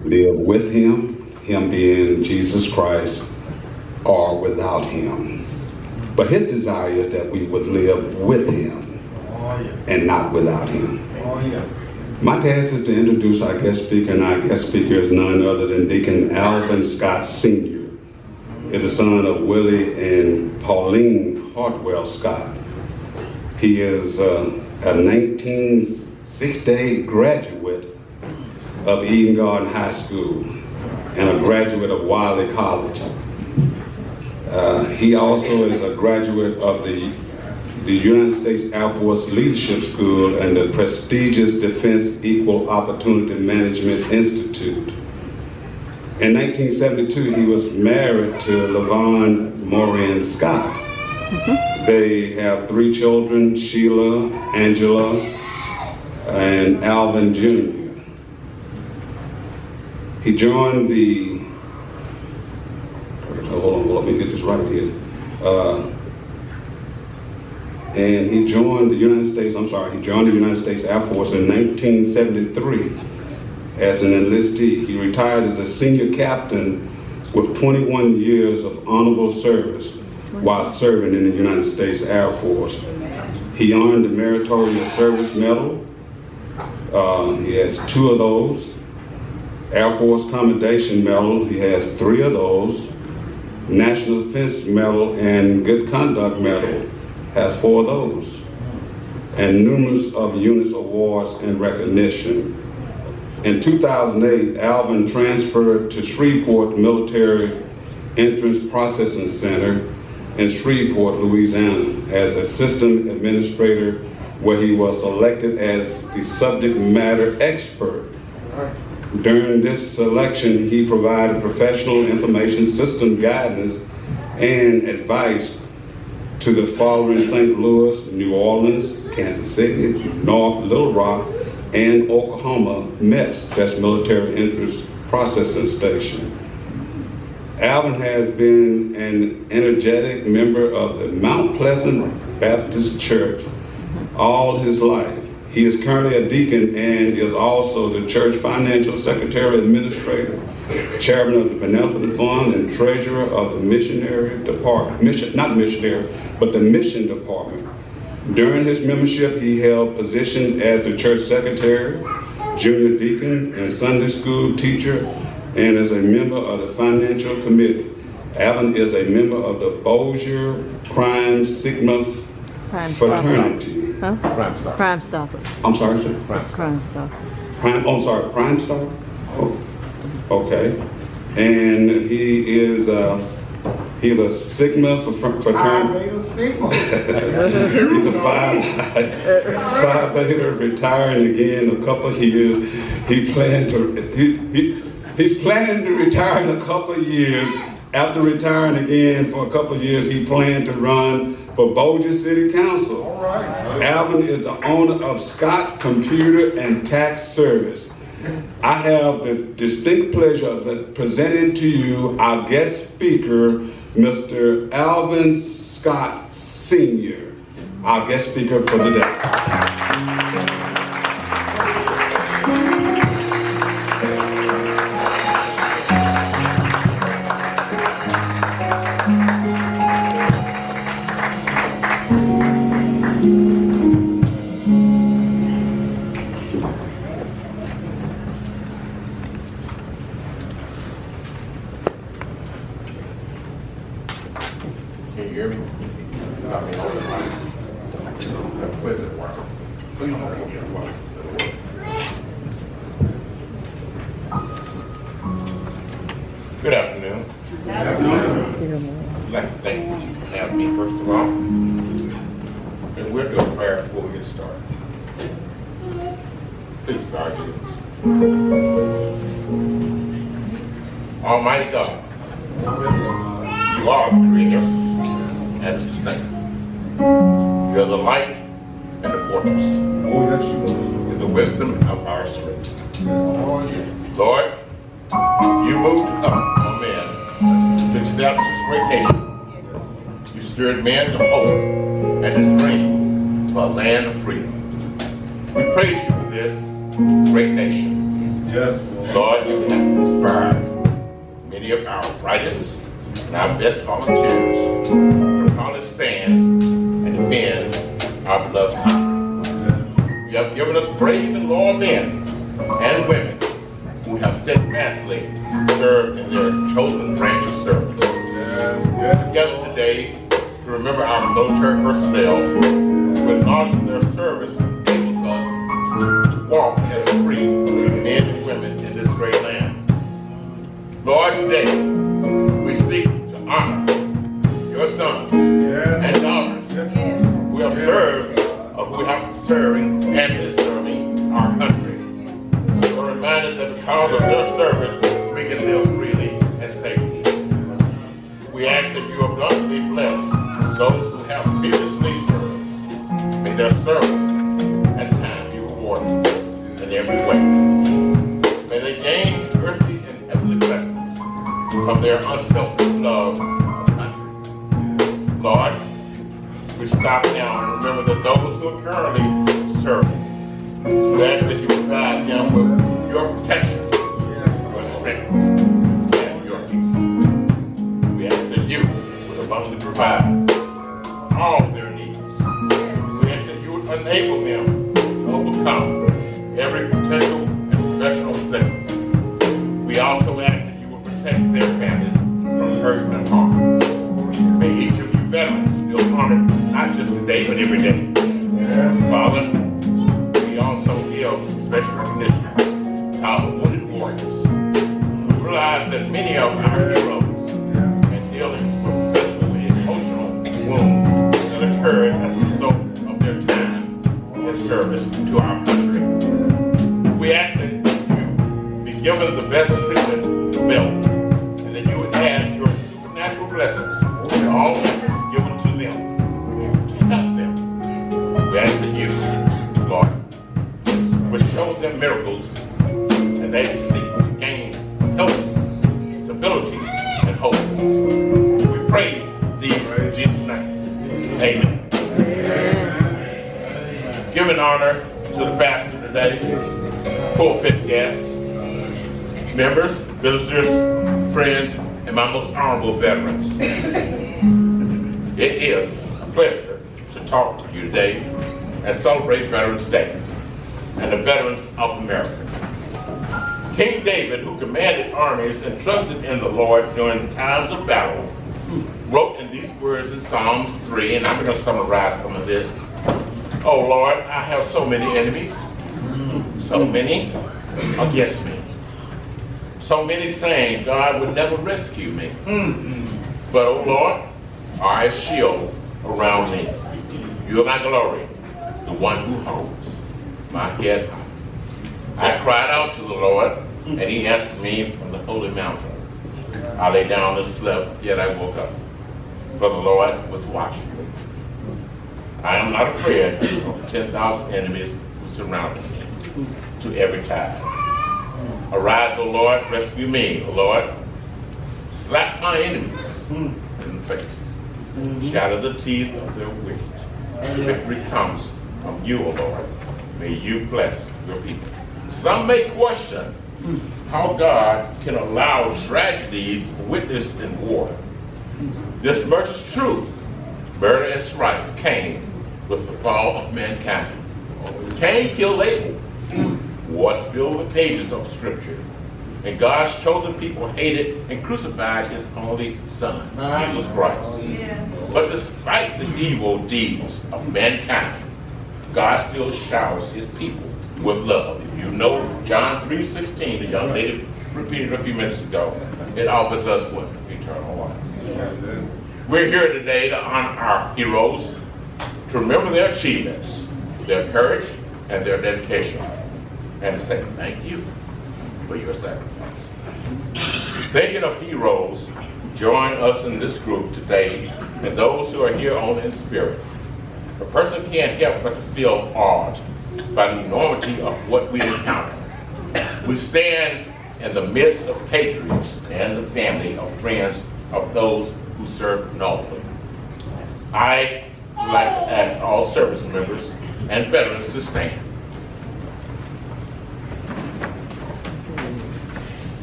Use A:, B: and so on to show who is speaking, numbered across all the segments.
A: live with him, him being Jesus Christ, or without him. But his desire is that we would live with him and not without him. My task is to introduce our guest speaker, and our guest speaker is none other than Deacon Alvin Scott Sr. Is the son of Willie and Pauline Hartwell Scott. He is a 1968 graduate of Eden Garden High School and a graduate of Wiley College. He also is a graduate of the United States Air Force Leadership School and the prestigious Defense Equal Opportunity Management Institute. In 1972, he was married to LaVon Maureen Scott. They have 3 children, Sheila, Angela, and Alvin Jr. He joined the, hold on, let me get this right here. And he joined the United States Air Force in 1973 as an enlistee. He retired as a senior captain with 21 years of honorable service while serving in the United States Air Force. He earned the Meritorious Service Medal. He has 2 of those. Air Force Commendation Medal, he has 3 of those. National Defense Medal and Good Conduct Medal, has 4 of those. And numerous of units awards and recognition. In 2008, Alvin transferred to Shreveport Military Entrance Processing Center in Shreveport, Louisiana, as assistant administrator, where he was selected as the subject matter expert. During this selection, he provided professional information system guidance and advice to the following St. Louis, New Orleans, Kansas City, North Little Rock, and Oklahoma MEPS, that's Military Entrance Processing Station. Alvin has been an energetic member of the Mount Pleasant Baptist Church all his life. He is currently a deacon and is also the church financial secretary administrator, chairman of the Benevolent Fund, and treasurer of the missionary department, the mission department. During his membership, he held positions as the church secretary, junior deacon, and Sunday school teacher, and is a member of the financial committee. Alvin is a member of the Bossier Crime Sigma fraternity.
B: Huh? Crime Stopper.
A: I'm sorry, sir?
B: Crime Stopper.
A: Crime Stopper? Oh, okay. And he is he's a Sigma fraternity. He's a Phi Beta, retiring again in a couple of years. He's planning to retire in a couple of years. After retiring again for a couple of years, he planned to run for Bossier City Council. All right. Alvin is the owner of Scott's Computer and Tax Service. I have the distinct pleasure of presenting to you our guest speaker, Mr. Alvin Scott Sr., our guest speaker for today.
C: Good afternoon. I'd like to thank you for having me, first of all. And we'll do a prayer before we get started. Please bow your heads. Almighty God, you are the creator and the sustainer. You're the light and the fortress. You're the wisdom of our strength. Lord, you moved up on men to establish this great nation. You stirred men to hope and to dream for a land of freedom. We praise you for this great nation. Yes. Lord, you have inspired many of our brightest and our best volunteers to proudly stand and defend our beloved country. You have given us brave and loyal men and women who have steadfastly served in their chosen branch of service. We are together today to remember our military personnel who acknowledge their service enables us to walk as free men and women in this great land. Lord, today we seek to honor your sons and daughters who have served, who have been serving and is serving our country. We're reminded that because of their service, we can live freely and safely. We ask that you abundantly bless those who have previously served. May their service and time be rewarded in every way. May they gain earthly and heavenly blessings from their unselfish love of country. Lord, we stop now and remember that those who are currently serving, we ask that you provide them with your protection, your strength, and your peace. We ask that you would abundantly provide all their needs. We ask that you would enable them to overcome every potential and professional obstacle. We also ask that you would protect their families from hurt and harm. May each of you veterans feel honored, not just today, but every day. Father, we also give special recognition to our wounded warriors. We realize that many of our heroes and dealings with physical and emotional wounds that occurred as a result of their time in service to our country. We ask that you be given the best treatment available, and that you would add your supernatural blessings to all efforts given to them to help them. We ask that you, Lord, would show them miracles, and they seek to gain health, stability, and hope. We pray these in Jesus' name. Amen. Giving honor to the pastor today, pulpit guests, members, visitors, friends, and my most honorable veterans. It is a pleasure to talk to you today and celebrate Veterans Day and the veterans of America. King David, who commanded armies and trusted in the Lord during times of battle, wrote in these words in Psalms 3, and I'm going to summarize some of this. Oh Lord, I have so many enemies, so many against me. So many saying God would never rescue me. But oh Lord, are a shield around me. You are my glory, the one who holds my head high. I cried out to the Lord, and he answered me from the holy mountain. I lay down and slept, yet I woke up, for the Lord was watching me. I am not afraid of the 10,000 enemies who surrounded me to every tide. Arise, O Lord, rescue me, O Lord. Slap my enemies in the face. Shatter the teeth of their wicked. Victory comes from you, O Lord. May you bless your people. Some may question how God can allow tragedies witnessed in war. This much is true. Murder and strife came with the fall of mankind. Cain killed Abel. Wars filled the pages of Scripture. And God's chosen people hated and crucified his only Son, Jesus Christ. But despite the evil deeds of mankind, God still showers his people with love. If you know John 3:16, the young lady repeated a few minutes ago, it offers us what? Eternal life. We're here today to honor our heroes, to remember their achievements, their courage, and their dedication, and to say thank you for your sacrifice. Thinking of heroes, join us in this group today, and those who are here only in spirit. A person can't help but to feel awed by the enormity of what we encounter. We stand in the midst of patriots and the family of friends of those who serve nobly. I would like to ask all service members and veterans to stand.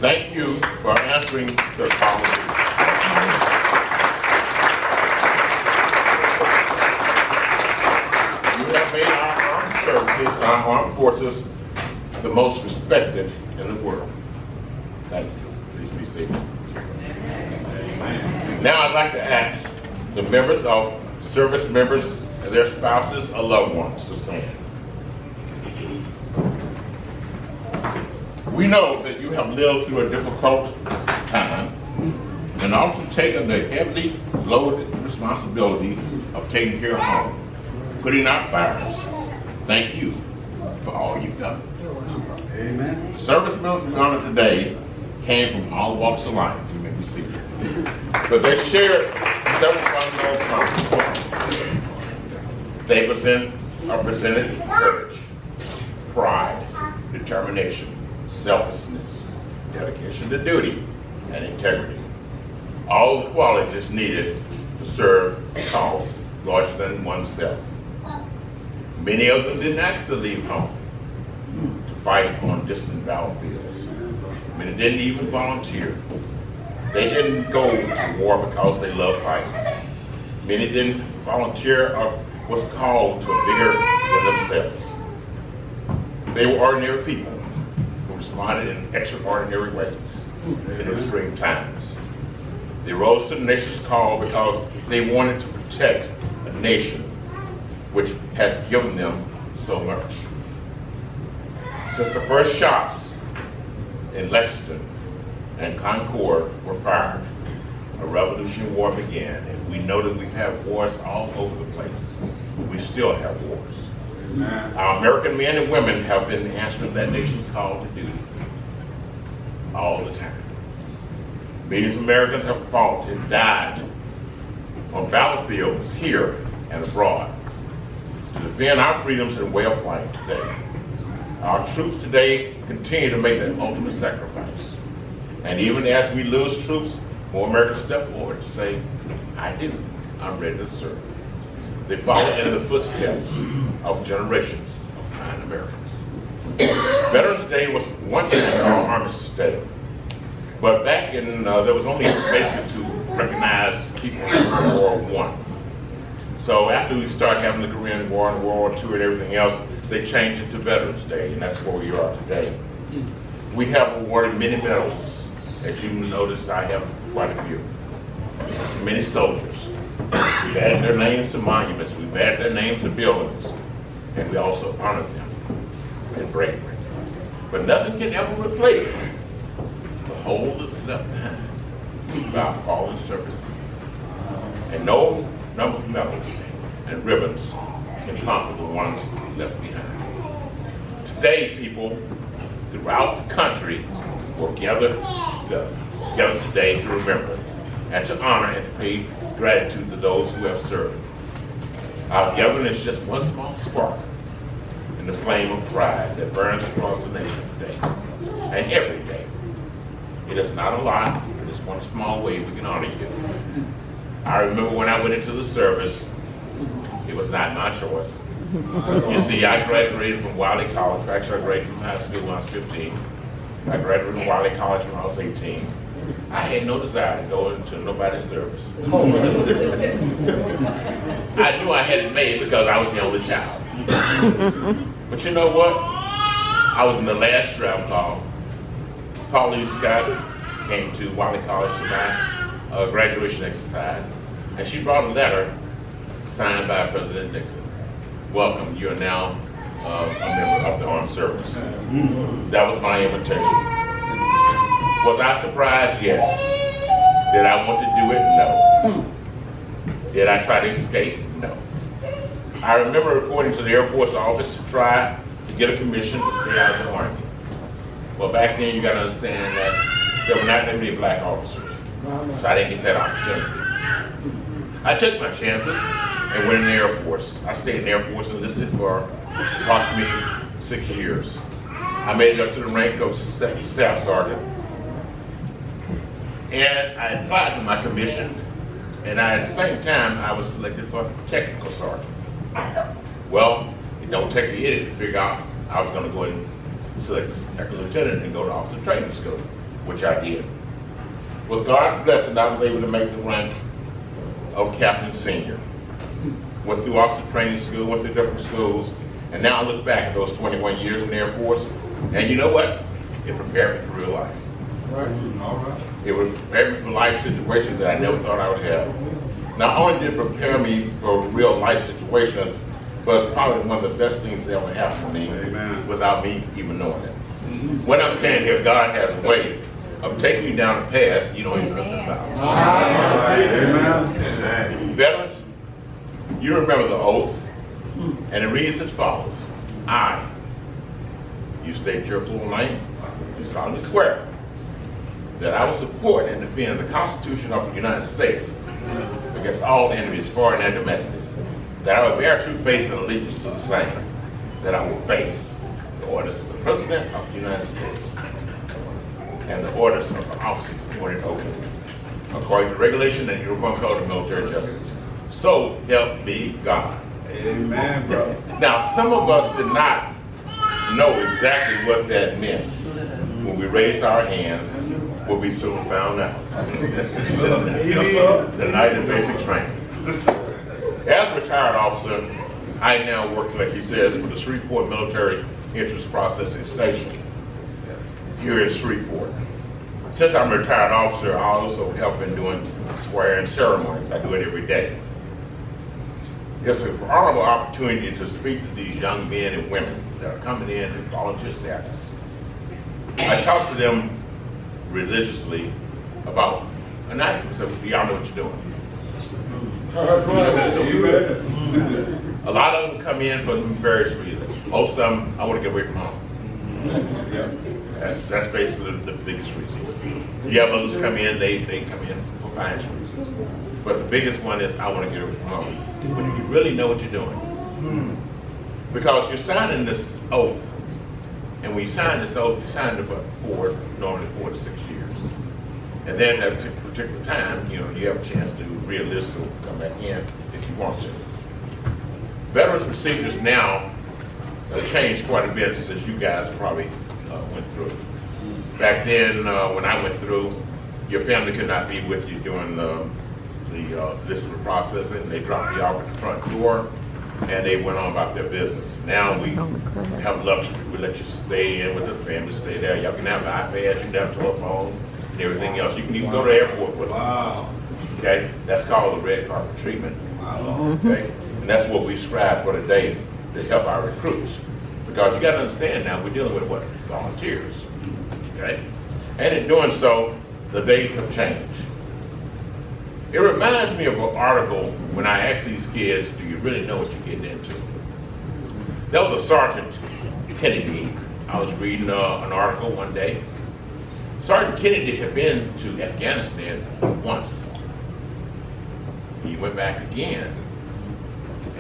C: Thank you for answering the call. You have made our armed services, our armed forces, the most respected in the world. Thank you. Please be seated. Now I'd like to ask the members of service members and their spouses or loved ones to stand. We know that you have lived through a difficult time and often taken the heavily loaded responsibility of taking care of home, putting out fires. Thank you for all you've done.
A: Amen.
C: Service members we honor today came from all walks of life. You may be seated. But they shared several fundamental qualities. They presented courage, pride, determination, selflessness, dedication to duty, and integrity. All the qualities needed to serve a cause larger than oneself. Many of them didn't actually leave home to fight on distant battlefields. Many didn't even volunteer. They didn't go to war because they loved fighting. Many didn't volunteer or was called to a bigger than themselves. They were ordinary people who responded in extraordinary ways in extreme times. They rose to the nation's call because they wanted to protect a nation which has given them so much. Since the first shots in Lexington and Concord were fired, a Revolutionary War began, and we know that we've had wars all over the place. We still have wars.
A: Amen.
C: Our American men and women have been answering that nation's call to duty all the time. Millions of Americans have fought and died on battlefields here and abroad to defend our freedoms and way of life today. Our troops today continue to make that ultimate sacrifice. And even as we lose troops, more Americans step forward to say, I do. I'm ready to serve. They follow in the footsteps of generations of fine Americans. Veterans Day was one time our Armistice Day. But back in, there was only basically to recognize people in World War I. So after we started having the Korean War and World War II and everything else, they changed it to Veterans Day, and that's where we are today. We have awarded many medals. As you notice, I have quite a few. To many soldiers. We've added their names to monuments. We've added their names to buildings. And we also honor them in bravery. But nothing can ever replace the hole that's left behind by our fallen servicemen. And no number of medals and ribbons can conquer the ones left behind. Today, people throughout the country will gather today to remember and to honor and to pay gratitude to those who have served. Our gathering is just one small spark in the flame of pride that burns across the nation today and every day. It is not a lot, but it's one small way we can honor you. I remember when I went into the service, it was not my choice. You see, I graduated from Wiley College. Actually, I graduated from high school when I was 15. I graduated from Wiley College when I was 18. I had no desire to go into nobody's service. I knew I had it made because I was the only child. But you know what? I was in the last draft call. Pauline Scott came to Wiley College to my graduation exercise, and she brought a letter signed by President Nixon. Welcome, you are now a member of the armed service. That was my invitation. Was I surprised? Yes. Did I want to do it? No. Did I try to escape? No. I remember reporting to the Air Force office to try to get a commission to stay out of the Army. Well, back then you got to understand that there were not that many black officers, so I didn't get that opportunity. I took my chances and went in the Air Force. I stayed in the Air Force and enlisted for approximately 6 years. I made it up to the rank of staff sergeant. And I applied for my commission, and at the same time, I was selected for technical sergeant. Well, it don't take an idiot to figure out I was going to go and select a second lieutenant and go to officer training school. which I did. With God's blessing, I was able to make the rank of Captain Senior. Went through officer training school, went through different schools, and now I look back at those 21 years in the Air Force, and you know what? It prepared me for real life. It would prepare me for life situations that I never thought I would have. Not only did it prepare me for real life situations, but it's probably one of the best things that ever happened to me without me even knowing it. What I'm saying here, God has a way of taking you down a path you don't even know nothing about. Amen. Veterans, you remember the oath, and it reads as follows. I, you state your full name, you solemnly swear that I will support and defend the Constitution of the United States against all enemies, foreign and domestic, that I will bear true faith and allegiance to the same, that I will obey the orders of the President of the United States and the orders of the officers appointed over me, according to regulation and uniform code of military justice. So help me God.
A: Amen, brother.
C: Now, some of us did not know exactly what that meant when we raised our hands. Will be soon found out. The night of basic training. As a retired officer, I now work, like he says, for the Shreveport Military Interest Processing Station here in Shreveport. Since I'm a retired officer, I also help in doing swearing ceremonies. I do it every day. It's an honorable opportunity to speak to these young men and women that are coming in volunteer status. I talk to them religiously about an action, so y'all know what you're doing. A lot of them come in for various reasons. Most of them, I want to get away from home. That's basically the biggest reason. You have others come in, they come in for financial reasons. But the biggest one is, I want to get away from home. When you really know what you're doing. Because you're signing this oath. And when you sign this oath, you sign it for normally 4 to 6 years. And then at a particular time, you have a chance to re-enlist or come back in if you want to. Veterans procedures now have changed quite a bit since you guys probably went through. Back then, when I went through, your family could not be with you during the enlistment processing. They dropped you off at the front door, and they went on about their business. Now we have luxury. We let you stay in with the family, stay there. Y'all can have iPads, you can have telephones, and everything else. You can even go to the airport with them. Okay? That's called the red carpet treatment. Okay? And that's what we strive for today to help our recruits. Because you got to understand now, we're dealing with what? Volunteers. Okay? And in doing so, the days have changed. It reminds me of an article when I asked these kids, do you really know what you're getting into? That was a Sergeant Kennedy. I was reading an article one day. Sergeant Kennedy had been to Afghanistan once. He went back again.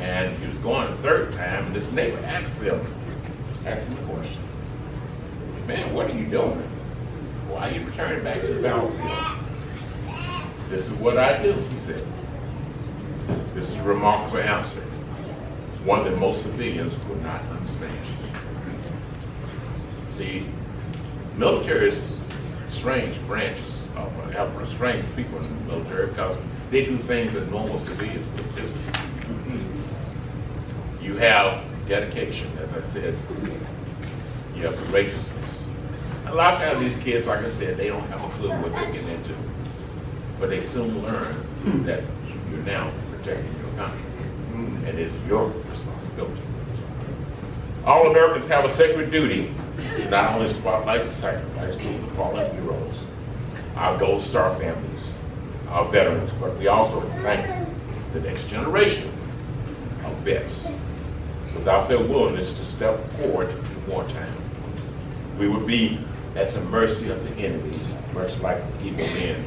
C: And he was going the third time, and this neighbor asked him a question. Man, what are you doing? Why are you returning back to the battlefield? This is what I do, he said. This is a remarkable answer, one that most civilians would not understand. See, military is strange branches, strange people in the military because they do things that normal civilians would do. You have dedication, as I said. You have courageousness. A lot of times these kids, like I said, they don't have a clue what they're getting into. But they soon learn that you're now protecting your country, and it's your responsibility. All Americans have a sacred duty to not only spotlight and sacrifice to the fallen heroes, our Gold Star families, our veterans, but we also thank the next generation of vets. Without their willingness to step forward in wartime, we would be at the mercy of the enemies, much like the evil men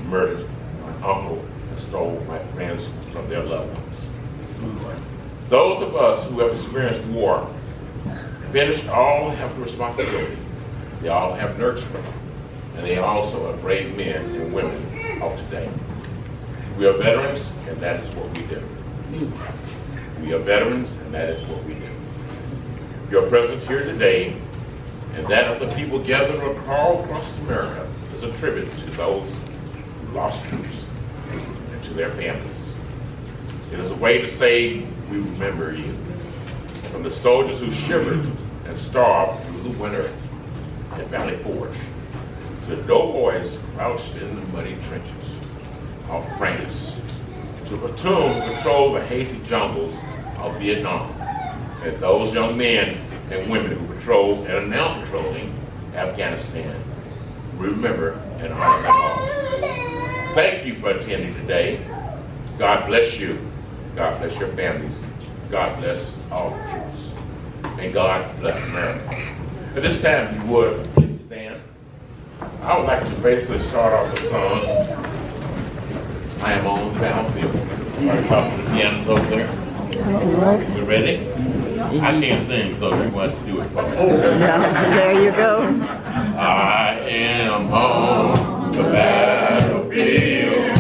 C: murdered my uncle and stole my friends from their loved ones. Those of us who have experienced war, finished, all have the responsibility. They all have nurturing, and they also are brave men and women of today. We are veterans, and that is what we do. We are veterans, and that is what we do. Your presence here today, and that of the people gathered all across America, a tribute to those who lost troops and to their families. It is a way to say we remember you. From the soldiers who shivered and starved through the winter at Valley Forge, to the doughboys crouched in the muddy trenches of Francis, to the platoon who patrolled the hazy jungles of Vietnam, and those young men and women who patrolled and are now patrolling Afghanistan. Remember and honor them all. Thank you for attending today. God bless you. God bless your families. God bless all the troops. And God bless America. At this time, if you would, please stand. I would like to basically start off with a song. I am on the battlefield. Are you talking to the pianos over there? You ready? I can't sing, so you want to do it.
B: Yeah, there you go.
C: I am on the battlefield.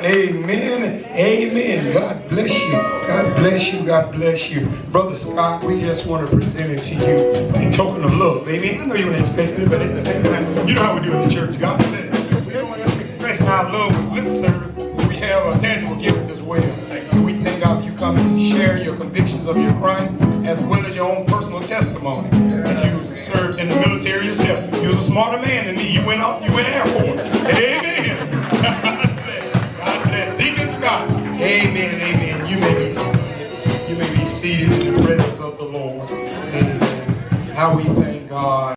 D: Amen. Amen. God bless you. God bless you. God bless you. Brother Scott, we just want to present it to you a token of love. Amen. I know you weren't expecting it, but at the same time, you know how we do at the church. God bless you. We don't want to express our love with lip service. We have a tangible gift as well. We thank God for you coming and share your convictions of your Christ as well as your own personal testimony. As you served in the military yourself. You was a smarter man than me. You went Air Force. Amen. God bless. Deacon Scott. Amen. Amen. You may be seated in the presence of the Lord. Amen. How we thank God.